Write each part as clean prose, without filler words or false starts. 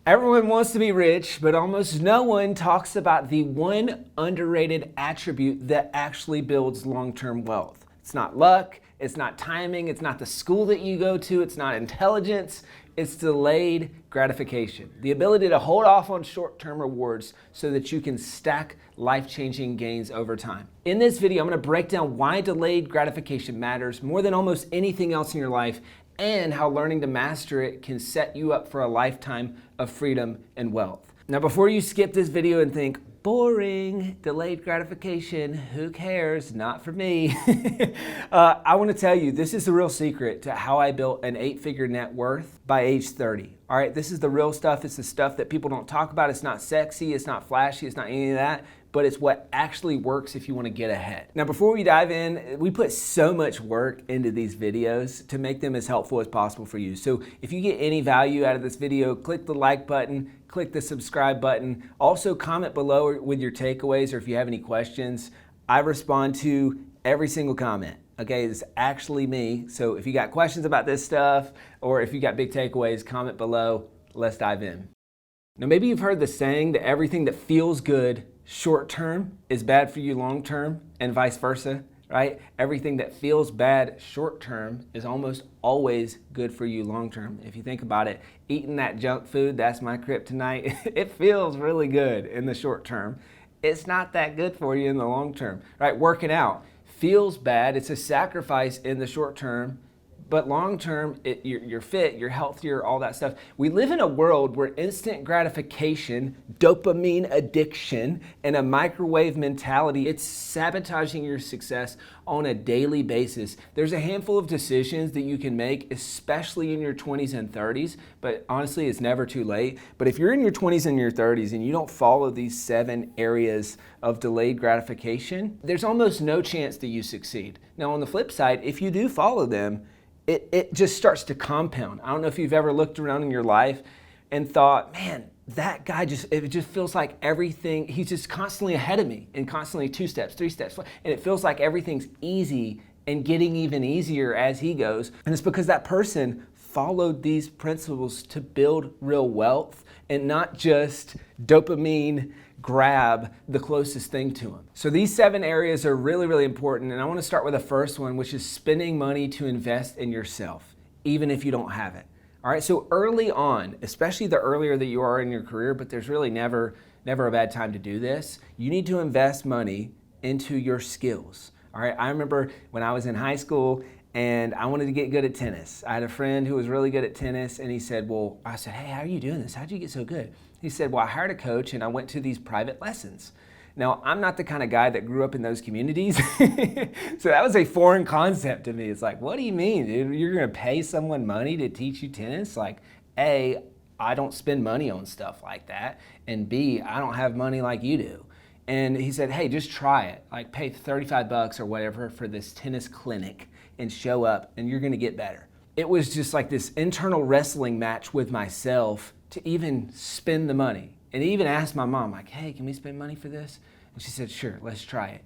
Everyone wants to be rich, but almost no one talks about the one underrated attribute that actually builds long-term wealth. It's not luck, it's not timing, it's not the school that you go to, it's not intelligence, it's delayed gratification. The ability to hold off on short-term rewards so that you can stack life-changing gains over time. In this video, I'm going to break down why delayed gratification matters more than almost anything else in your life, and how learning to master it can set you up for a lifetime of freedom and wealth. Now, before you skip this video and think, boring, delayed gratification, who cares? Not for me. I want to tell you, this is the real secret to how I built an 8-figure net worth by age 30. All right, this is the real stuff. It's the stuff that people don't talk about. It's not sexy, it's not flashy, it's not any of that, but it's what actually works if you want to get ahead. Now, before we dive in, we put so much work into these videos to make them as helpful as possible for you. So if you get any value out of this video, click the like button, click the subscribe button. Also comment below with your takeaways or if you have any questions. I respond to every single comment. Okay, it's actually me. So if you got questions about this stuff or if you got big takeaways, comment below. Let's dive in. Now, maybe you've heard the saying that everything that feels good short term is bad for you long term, and vice versa, right? Everything that feels bad short term is almost always good for you long term. If you think about it, eating that junk food, that's my kryptonite. It feels really good in the short term. It's not that good for you in the long term, right? Working out feels bad. It's a sacrifice in the short term, but long term, you're fit, you're healthier, all that stuff. We live in a world where instant gratification, dopamine addiction, and a microwave mentality, it's sabotaging your success on a daily basis. There's a handful of decisions that you can make, especially in your 20s and 30s, but honestly, it's never too late. But if you're in your 20s and your 30s and you don't follow these 7 areas of delayed gratification, there's almost no chance that you succeed. Now, on the flip side, if you do follow them, it just starts to compound. I don't know if you've ever looked around in your life and thought, man, that guy it just feels like everything, he's just constantly ahead of me and constantly 2 steps, 3 steps, and it feels like everything's easy and getting even easier as he goes. And it's because that person followed these principles to build real wealth and not just dopamine grab the closest thing to them. So these 7 areas are really, really important. And I want to start with the first one, which is spending money to invest in yourself, even if you don't have it. All right, so early on, especially the earlier that you are in your career, but there's really never a bad time to do this, you need to invest money into your skills. All right, I remember when I was in high school and I wanted to get good at tennis. I had a friend who was really good at tennis, and he said, well, I said, hey, how are you doing this? How'd you get so good? He said, well, I hired a coach and I went to these private lessons. Now, I'm not the kind of guy that grew up in those communities, so that was a foreign concept to me. It's like, what do you mean, dude? You're gonna pay someone money to teach you tennis? Like, A, I don't spend money on stuff like that, and B, I don't have money like you do. And he said, hey, just try it. Like, pay $35 or whatever for this tennis clinic and show up, and you're gonna get better. It was just like this internal wrestling match with myself to even spend the money. And even asked my mom, like, hey, can we spend money for this? And she said, sure, let's try it.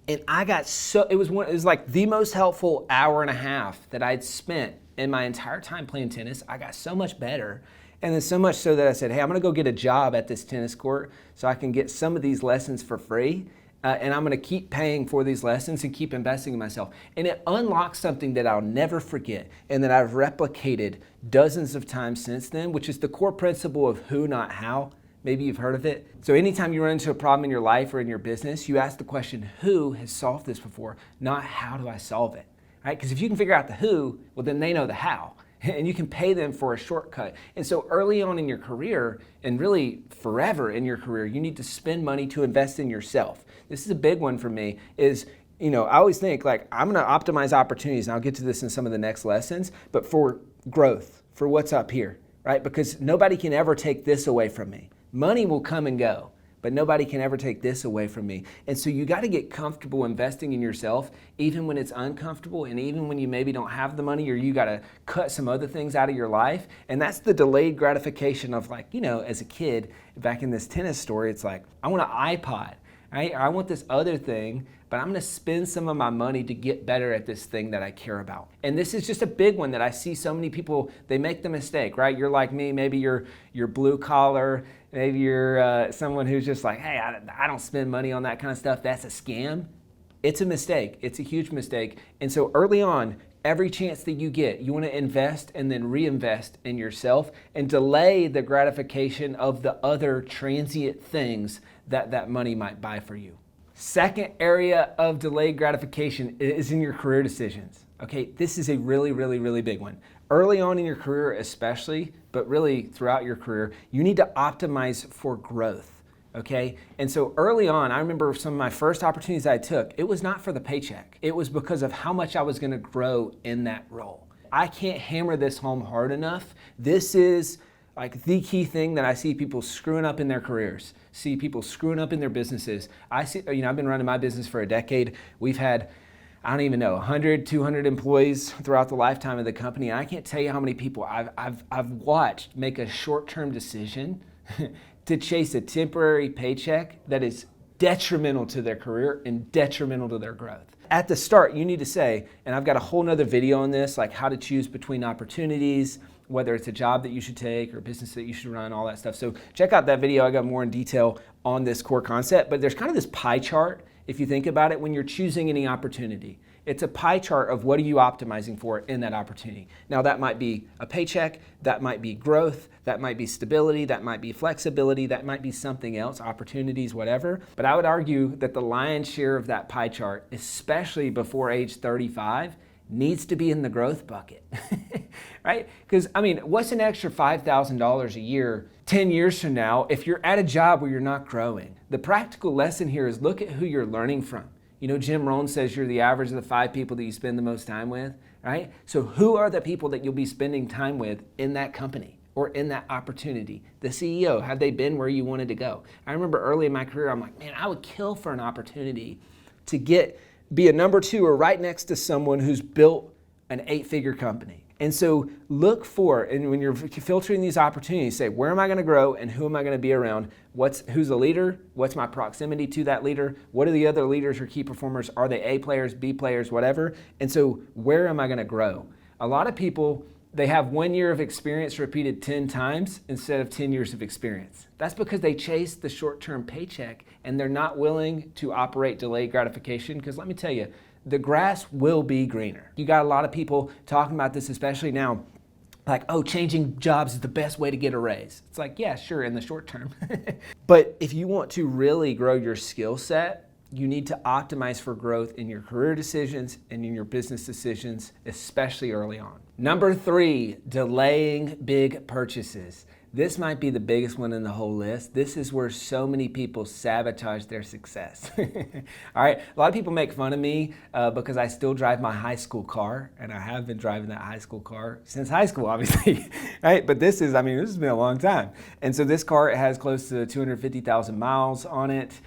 And I got it was like the most helpful hour and a half that I'd spent in my entire time playing tennis. I got so much better. And then so much so that I said, hey, I'm gonna go get a job at this tennis court so I can get some of these lessons for free. And I'm gonna keep paying for these lessons and keep investing in myself. And it unlocks something that I'll never forget and that I've replicated dozens of times since then, which is the core principle of who, not how. Maybe you've heard of it. So anytime you run into a problem in your life or in your business, you ask the question, who has solved this before, not how do I solve it, right? Because if you can figure out the who, well, then they know the how. And you can pay them for a shortcut. And so early on in your career, and really forever in your career, you need to spend money to invest in yourself. This is a big one for me, is, I always think like, I'm gonna optimize opportunities, and I'll get to this in some of the next lessons, but for growth, for what's up here, right? Because nobody can ever take this away from me. Money will come and go, but nobody can ever take this away from me. And so you got to get comfortable investing in yourself, even when it's uncomfortable, and even when you maybe don't have the money, or you got to cut some other things out of your life. And that's the delayed gratification of, like, as a kid, back in this tennis story, it's like, I want an iPod. right? I want this other thing, but I'm gonna spend some of my money to get better at this thing that I care about. And this is just a big one that I see so many people, they make the mistake, right? You're like me, maybe you're blue collar, maybe you're someone who's just like, hey, I don't spend money on that kind of stuff. That's a scam. It's a mistake. It's a huge mistake. And so early on, every chance that you get, you want to invest and then reinvest in yourself and delay the gratification of the other transient things that that money might buy for you. Second area of delayed gratification is in your career decisions. Okay, this is a really, really, really big one. Early on in your career especially, but really throughout your career, you need to optimize for growth. Okay, and so early on, I remember some of my first opportunities I took, it was not for the paycheck. It was because of how much I was gonna grow in that role. I can't hammer this home hard enough. This is like the key thing that I see people screwing up in their careers, see people screwing up in their businesses. I've been running my business for a decade. We've had, I don't even know, 100, 200 employees throughout the lifetime of the company. And I can't tell you how many people I've watched make a short-term decision to chase a temporary paycheck that is detrimental to their career and detrimental to their growth. At the start, you need to say, and I've got a whole nother video on this, like how to choose between opportunities, whether it's a job that you should take or a business that you should run, all that stuff. So check out that video. I got more in detail on this core concept, but there's kind of this pie chart, if you think about it, when you're choosing any opportunity. It's a pie chart of what are you optimizing for in that opportunity. Now that might be a paycheck, that might be growth, that might be stability, that might be flexibility, that might be something else, opportunities, whatever. But I would argue that the lion's share of that pie chart, especially before age 35, needs to be in the growth bucket, right? Because I mean, what's an extra $5,000 a year 10 years from now if you're at a job where you're not growing? The practical lesson here is look at who you're learning from. You know, Jim Rohn says you're the average of the 5 people that you spend the most time with, right? So who are the people that you'll be spending time with in that company or in that opportunity? The CEO, have they been where you wanted to go? I remember early in my career, I'm like, man, I would kill for an opportunity to be a number 2 or right next to someone who's built an 8-figure company. And so look for, and when you're filtering these opportunities, say, where am I going to grow and who am I going to be around? Who's the leader? What's my proximity to that leader? What are the other leaders or key performers? Are they A players, B players, whatever? And so where am I going to grow? A lot of people, they have 1 year of experience repeated 10 times instead of 10 years of experience. That's because they chase the short-term paycheck and they're not willing to operate delayed gratification. Because let me tell you, the grass will be greener. You got a lot of people talking about this, especially now, like, oh, changing jobs is the best way to get a raise. It's like, yeah, sure, in the short term. But if you want to really grow your skill set, you need to optimize for growth in your career decisions and in your business decisions, especially early on. Number 3, delaying big purchases. This might be the biggest one in the whole list. This is where so many people sabotage their success. All right, a lot of people make fun of me because I still drive my high school car, and I have been driving that high school car since high school, obviously, right? But this has been a long time. And so this car, it has close to 250,000 miles on it.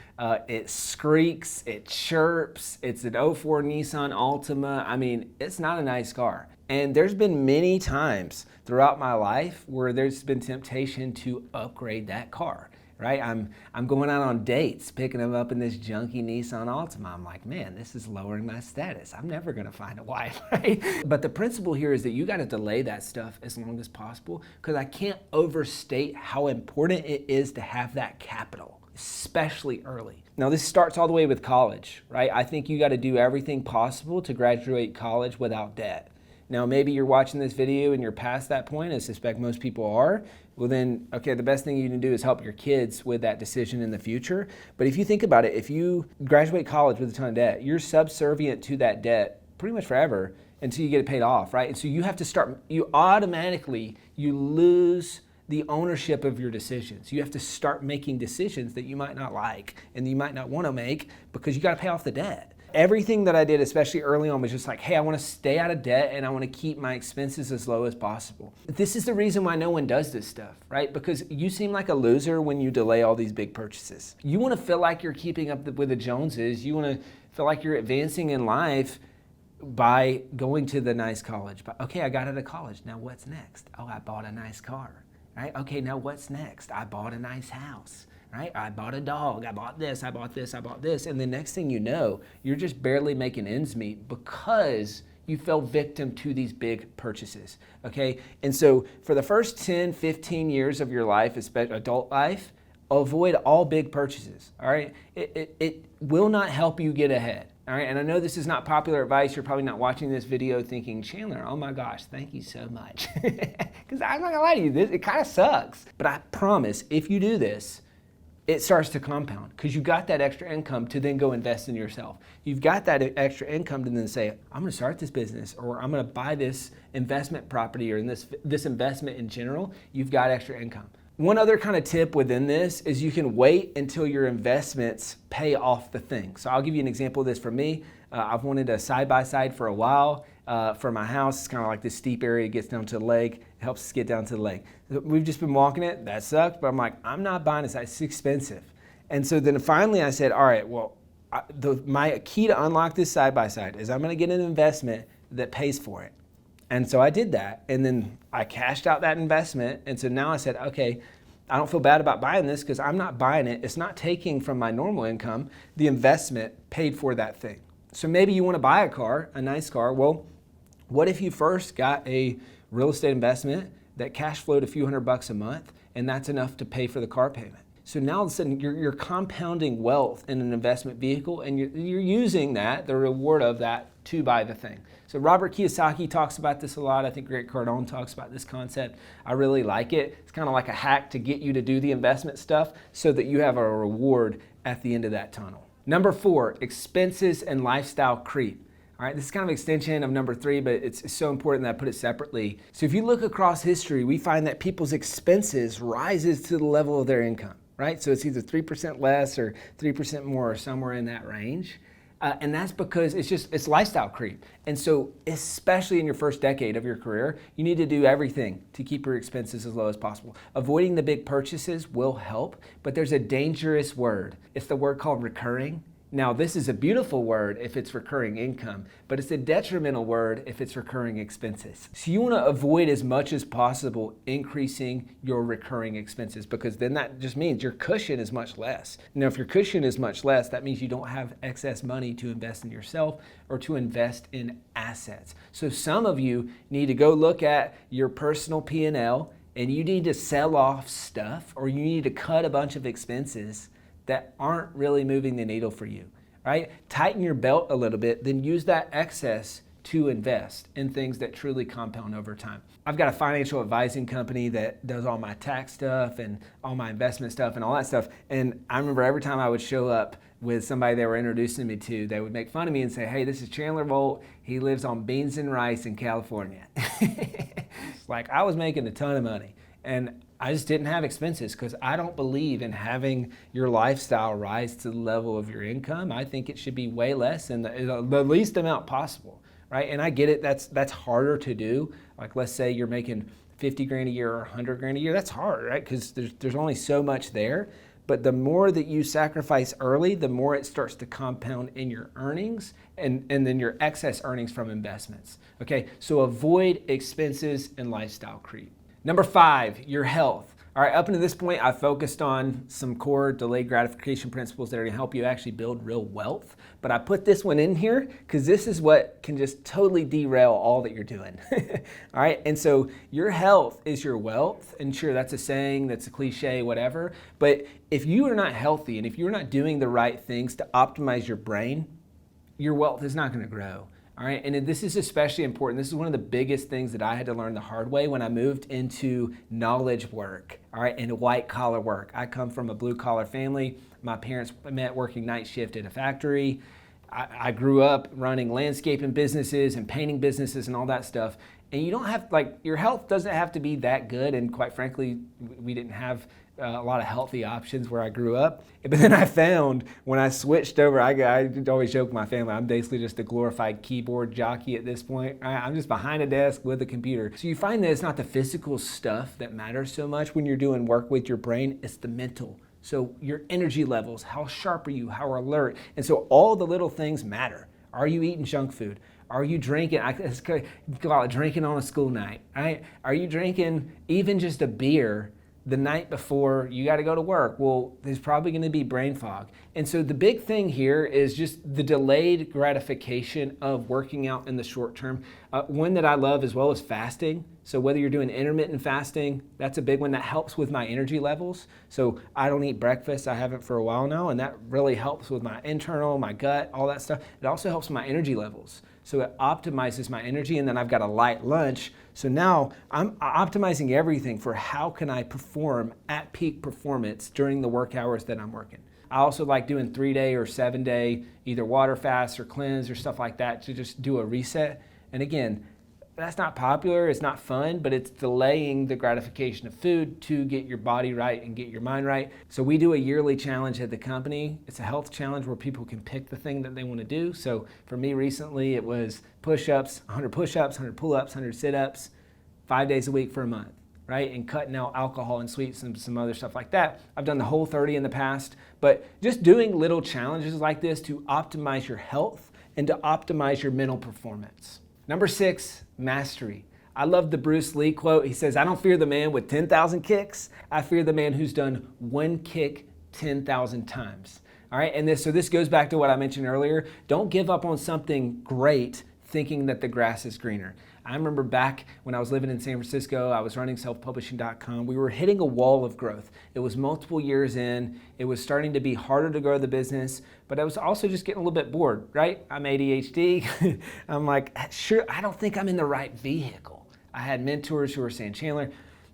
It squeaks, it chirps. It's an '04 Nissan Altima. I mean, it's not a nice car. And there's been many times throughout my life where there's been temptation to upgrade that car, right? I'm going out on dates, picking them up in this junky Nissan Altima. I'm like, man, this is lowering my status. I'm never gonna find a wife, right? But the principle here is that you gotta delay that stuff as long as possible, because I can't overstate how important it is to have that capital, especially early. Now this starts all the way with college, right? I think you gotta do everything possible to graduate college without debt. Now, maybe you're watching this video and you're past that point. I suspect most people are. Well then, okay, the best thing you can do is help your kids with that decision in the future. But if you think about it, if you graduate college with a ton of debt, you're subservient to that debt pretty much forever until you get it paid off, right? And so you have to start, you lose the ownership of your decisions. You have to start making decisions that you might not like and you might not want to make because you got to pay off the debt. Everything that I did, especially early on, was just like, hey, I want to stay out of debt and I want to keep my expenses as low as possible. This is the reason why no one does this stuff, right? Because you seem like a loser when you delay all these big purchases. You want to feel like you're keeping up with the Joneses. You want to feel like you're advancing in life by going to the nice college. But okay, I got out of college. Now what's next? Oh, I bought a nice car, right? Okay, now what's next? I bought a nice house. right? I bought a dog, I bought this, I bought this, I bought this. And the next thing you know, you're just barely making ends meet because you fell victim to these big purchases, okay? And so for the first 10, 15 years of your life, especially adult life, avoid all big purchases, all right? It will not help you get ahead, all right? And I know this is not popular advice. You're probably not watching this video thinking, Chandler, oh my gosh, thank you so much. Because I'm not gonna lie to you, it kind of sucks. But I promise, if you do this, it starts to compound because you got that extra income to then go invest in yourself. You've got that extra income to then say, I'm gonna start this business, or I'm gonna buy this investment property, or in this investment in general. You've got extra income. One other kind of tip within this is you can wait until your investments pay off the thing. So I'll give you an example of this for me. I've wanted a side-by-side for a while for my house. It's kind of like this steep area, it gets down to the lake. It helps us get down to the lake. We've just been walking it, that sucked, but I'm like, I'm not buying this, it's expensive. And so then finally I said, all right, well, my key to unlock this side-by-side is I'm gonna get an investment that pays for it. And so I did that, and then I cashed out that investment, and so now I said, okay, I don't feel bad about buying this because I'm not buying it. It's not taking from my normal income. The investment paid for that thing. So maybe you want to buy a car, a nice car. Well, what if you first got a real estate investment that cash flowed a few $100 a month, and that's enough to pay for the car payment? So now all of a sudden you're compounding wealth in an investment vehicle, and you're using that, the reward of that, to buy the thing. So Robert Kiyosaki talks about this a lot. I think Grant Cardone talks about this concept. I really like it. It's kind of like a hack to get you to do the investment stuff so that you have a reward at the end of that tunnel. Number 4, expenses and lifestyle creep. All right, this is kind of an extension of number 3, but it's so important that I put it separately. So if you look across history, we find that people's expenses rises to the level of their income, right? So it's either 3% less or 3% more, or somewhere in that range. And that's because it's lifestyle creep. And so especially in your first decade of your career, you need to do everything to keep your expenses as low as possible. Avoiding the big purchases will help, but there's a dangerous word. It's the word called recurring. Now, this is a beautiful word if it's recurring income, but it's a detrimental word if it's recurring expenses. So you want to avoid as much as possible increasing your recurring expenses, because then that just means your cushion is much less. Now, if your cushion is much less, that means you don't have excess money to invest in yourself or to invest in assets. So some of you need to go look at your personal P&L, and you need to sell off stuff, or you need to cut a bunch of expenses that aren't really moving the needle for you, right? Tighten your belt a little bit, then use that excess to invest in things that truly compound over time. I've got a financial advising company that does all my tax stuff and all my investment stuff and all that stuff. And I remember every time I would show up with somebody they were introducing me to, they would make fun of me and say, hey, this is Chandler Volt. He lives on beans and rice in California. Like, I was making a ton of money, and I just didn't have expenses because I don't believe in having your lifestyle rise to the level of your income. I think it should be way less and the least amount possible, right? And I get it, that's harder to do. Like, let's say you're making 50 grand a year or 100 grand a year. That's hard, right? Because there's only so much there. But the more that you sacrifice early, the more it starts to compound in your earnings and then your excess earnings from investments. Okay, so avoid expenses and lifestyle creep. Number 5, your health. All right, up until this point, I focused on some core delayed gratification principles that are gonna help you actually build real wealth. But I put this one in here because this is what can just totally derail all that you're doing. All right, and so your health is your wealth. And sure, that's a saying, that's a cliche, whatever. But if you are not healthy and if you're not doing the right things to optimize your brain, your wealth is not gonna grow. All right, and this is especially important. This is one of the biggest things that I had to learn the hard way when I moved into knowledge work, all right, and white collar work. I come from a blue collar family. My parents met working night shift at a factory. I grew up running landscaping businesses and painting businesses and all that stuff. And you don't have, like, your health doesn't have to be that good. And quite frankly, we didn't have a lot of healthy options where I grew up. But then I found when I switched over, I always joke with my family, I'm basically just a glorified keyboard jockey at this point. I'm just behind a desk with a computer. So you find that it's not the physical stuff that matters so much when you're doing work with your brain, it's the mental. So your energy levels, how sharp are you, how alert? And so all the little things matter. Are you eating junk food? Are you drinking? Let's call it drinking on a school night, right? Are you drinking even just a beer the night before you got to go to work. Well, there's probably going to be brain fog. And so the big thing here is just the delayed gratification of working out in the short term. One that I love as well is fasting. So whether you're doing intermittent fasting, that's a big one that helps with my energy levels. So I don't eat breakfast. I haven't for a while now, and that really helps with my internal, my gut, all that stuff. It also helps my energy levels. So it optimizes my energy, and then I've got a light lunch. So now I'm optimizing everything for how can I perform at peak performance during the work hours that I'm working. I also like doing 3-day or 7-day either water fasts or cleanse or stuff like that to just do a reset. And again, that's not popular, it's not fun, but it's delaying the gratification of food to get your body right and get your mind right. So we do a yearly challenge at the company. It's a health challenge where people can pick the thing that they want to do. So for me recently, it was push-ups, 100 push-ups, 100 pull-ups, 100 sit-ups, 5 days a week for a month, right? And cutting out alcohol and sweets and some other stuff like that. I've done the whole 30 in the past, but just doing little challenges like this to optimize your health and to optimize your mental performance. Number 6, mastery. I love the Bruce Lee quote. He says, "I don't fear the man with 10,000 kicks. I fear the man who's done one kick 10,000 times." All right, and this goes back to what I mentioned earlier. Don't give up on something great thinking that the grass is greener. I remember back when I was living in San Francisco, I was running selfpublishing.com. We were hitting a wall of growth. It was multiple years in. It was starting to be harder to grow the business, but I was also just getting a little bit bored, right? I'm ADHD. I'm like, sure, I don't think I'm in the right vehicle. I had mentors who were saying, "Chandler,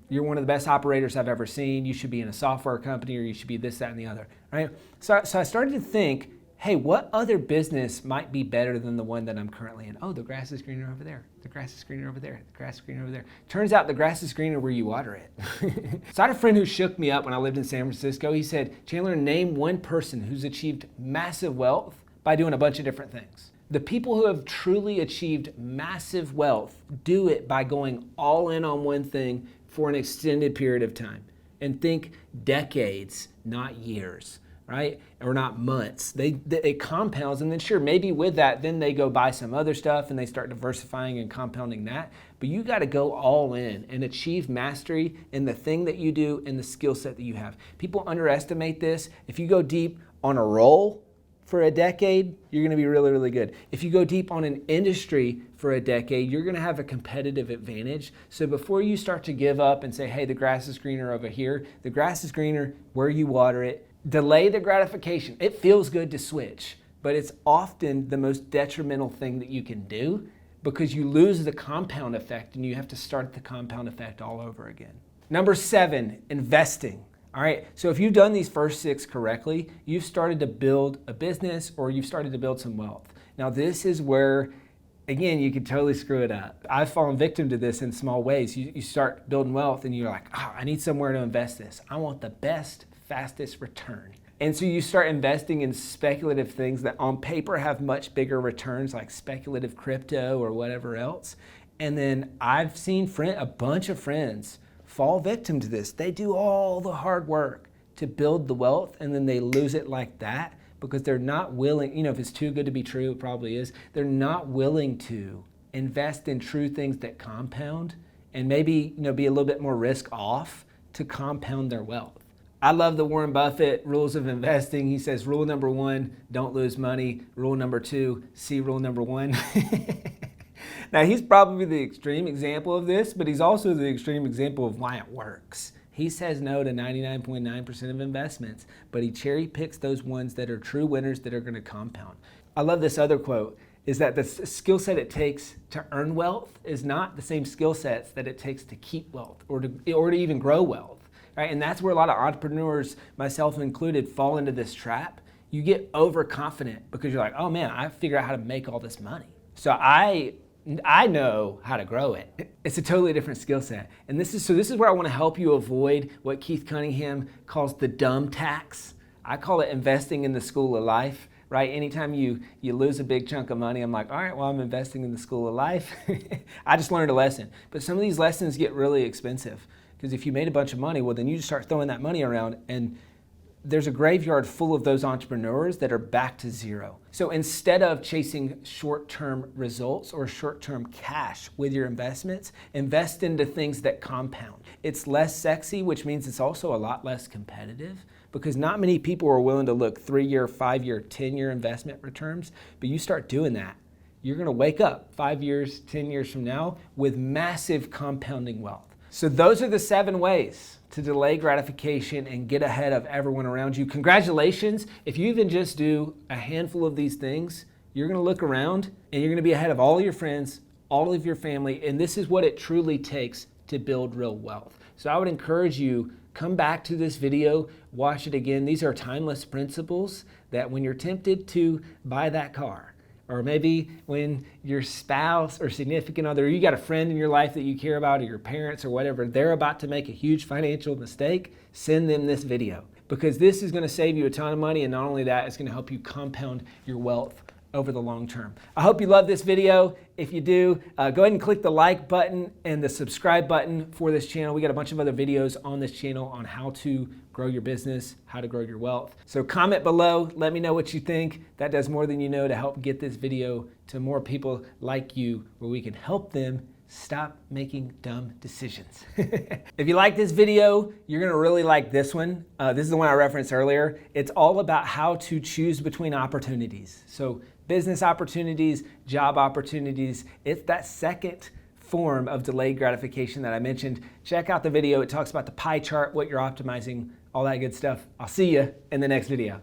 you're one of the best operators I've ever seen. You should be in a software company, or you should be this, that, and the other," right? So I started to think, hey, what other business might be better than the one that I'm currently in? Oh, the grass is greener over there. The grass is greener over there. The grass is greener over there. Turns out the grass is greener where you water it. So I had a friend who shook me up when I lived in San Francisco. He said, "Chandler, name one person who's achieved massive wealth by doing a bunch of different things." The people who have truly achieved massive wealth do it by going all in on one thing for an extended period of time. And think decades, not years. Right? Or not months. It compounds, and then sure, maybe with that, then they go buy some other stuff and they start diversifying and compounding that. But you got to go all in and achieve mastery in the thing that you do and the skill set that you have. People underestimate this. If you go deep on a role for a decade, you're going to be really, really good. If you go deep on an industry for a decade, you're going to have a competitive advantage. So before you start to give up and say, hey, the grass is greener over here, the grass is greener where you water it. Delay the gratification. It feels good to switch, but it's often the most detrimental thing that you can do because you lose the compound effect and you have to start the compound effect all over again. Number 7, investing. All right, so if you've done these first 6 correctly, you've started to build a business or you've started to build some wealth. Now this is where, again, you could totally screw it up. I've fallen victim to this in small ways. You start building wealth and you're like, I need somewhere to invest this. I want the best, fastest return. And so you start investing in speculative things that on paper have much bigger returns, like speculative crypto or whatever else. And then I've seen a bunch of friends fall victim to this. They do all the hard work to build the wealth and then they lose it like that because they're not willing, if it's too good to be true, it probably is. They're not willing to invest in true things that compound and maybe, be a little bit more risk off to compound their wealth. I love the Warren Buffett rules of investing. He says, rule number 1, don't lose money. Rule number 2, see rule number 1. Now, he's probably the extreme example of this, but he's also the extreme example of why it works. He says no to 99.9% of investments, but he cherry picks those ones that are true winners that are going to compound. I love this other quote, is that the skill set it takes to earn wealth is not the same skill sets that it takes to keep wealth or to even grow wealth. Right? And that's where a lot of entrepreneurs, myself included, fall into this trap. You get overconfident because you're like, oh man, I figured out how to make all this money. So I know how to grow it. It's a totally different skill set. And this is where I want to help you avoid what Keith Cunningham calls the dumb tax. I call it investing in the school of life. Right? Anytime you lose a big chunk of money, I'm like, all right, well, I'm investing in the school of life. I just learned a lesson. But some of these lessons get really expensive. Because if you made a bunch of money, well, then you just start throwing that money around and there's a graveyard full of those entrepreneurs that are back to zero. So instead of chasing short-term results or short-term cash with your investments, invest into things that compound. It's less sexy, which means it's also a lot less competitive, because not many people are willing to look 3-year, 5-year, 10-year investment returns, but you start doing that, you're gonna wake up 5 years, 10 years from now with massive compounding wealth. So those are the 7 ways to delay gratification and get ahead of everyone around you. Congratulations. If you even just do a handful of these things, you're gonna look around and you're gonna be ahead of all of your friends, all of your family, and this is what it truly takes to build real wealth. So I would encourage you, come back to this video, watch it again. These are timeless principles that when you're tempted to buy that car, or maybe when your spouse or significant other, you got a friend in your life that you care about, or your parents or whatever, they're about to make a huge financial mistake, send them this video, because this is gonna save you a ton of money, and not only that, it's gonna help you compound your wealth over the long term. I hope you love this video. If you do, go ahead and click the like button and the subscribe button for this channel. We got a bunch of other videos on this channel on how to grow your business, how to grow your wealth. So comment below, let me know what you think. That does more than you know to help get this video to more people like you, where we can help them stop making dumb decisions. If you like this video, you're gonna really like this one. This is the one I referenced earlier. It's all about how to choose between opportunities. So business opportunities, job opportunities. It's that second form of delayed gratification that I mentioned. Check out the video. It talks about the pie chart, what you're optimizing, all that good stuff. I'll see you in the next video.